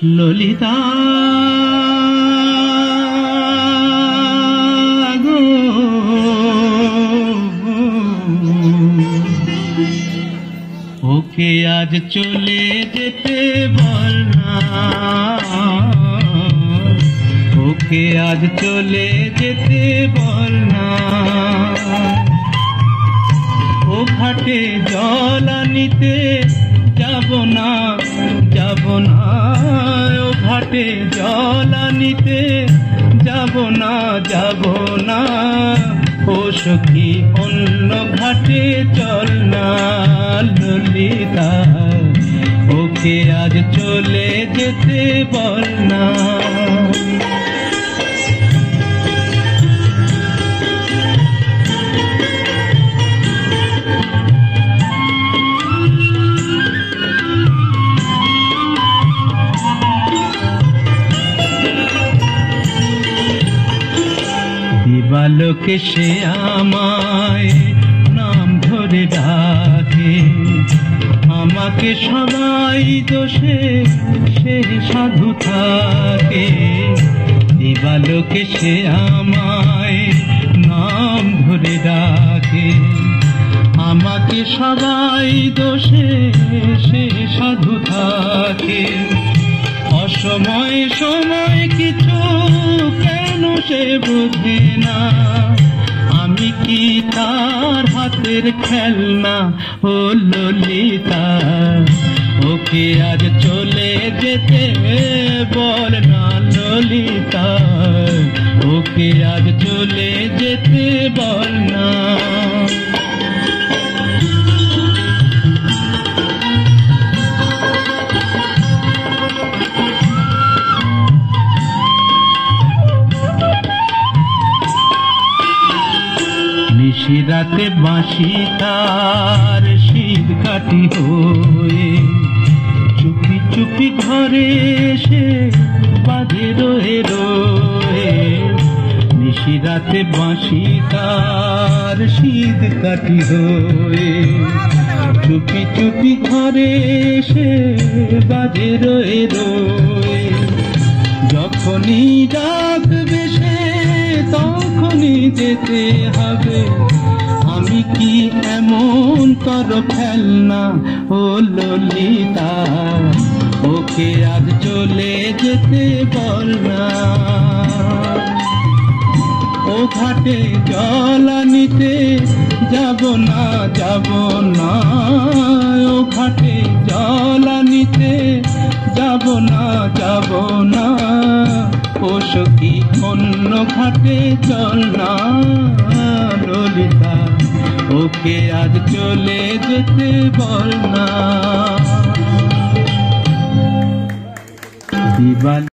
ললিতা গো, ওকে আজ চলে যেতে বল না, ওকে আজ চলে যেতে বল না। ও ঘাটে জল আনিতে যাব না, যাব না, ও ঘাটে জল আনিতে যাব না, যাব না। ও সখী অন্য ঘাটে চল না ললিতা, ওকে আজ চলে যেতে বল না। দিবালোকে সে আমায় নাম ধরে ডাকে, আমাকে সবাই দোষে সে সাধু থাকে। দিবালোকে সে আমায় নাম ধরে ডাকে, আমাকে সবাই দোষে সে সাধু থাকে। অসময় সময় কিছু কেন সে বোঝে না, আমি কি তার হাতের খেলনা ও ললিতা। ওকে আজ চলে যেতে বল না ললিতা, ওকে আজ চলে যেতে বল না। নিশিরাতে বাঁশি তার শীত কাটি হয়ে, চুপি চুপি ঘরে এসে বাজে রয়ে রয়ে। নিশিরাতে বাঁশি তার শীত কাটি হয়ে, চুপি চুপি ঘরে এসে বাজে রয়ে রয়ে। যখনই ডাকবে সে তখনই যেতে হবে, আমি কি এমন কর ফেলনা ও ললিতা। ওকে আজ চলে যেতে বল না, ও ঘাটে জল আনিতে যাব না, যাব না, ও ঘাটে জল আনিতে যাব না, যাব না। ও সখী অন্য ঘাটে চল না ললিতা, ওকে আজ চলে যেতে বল না।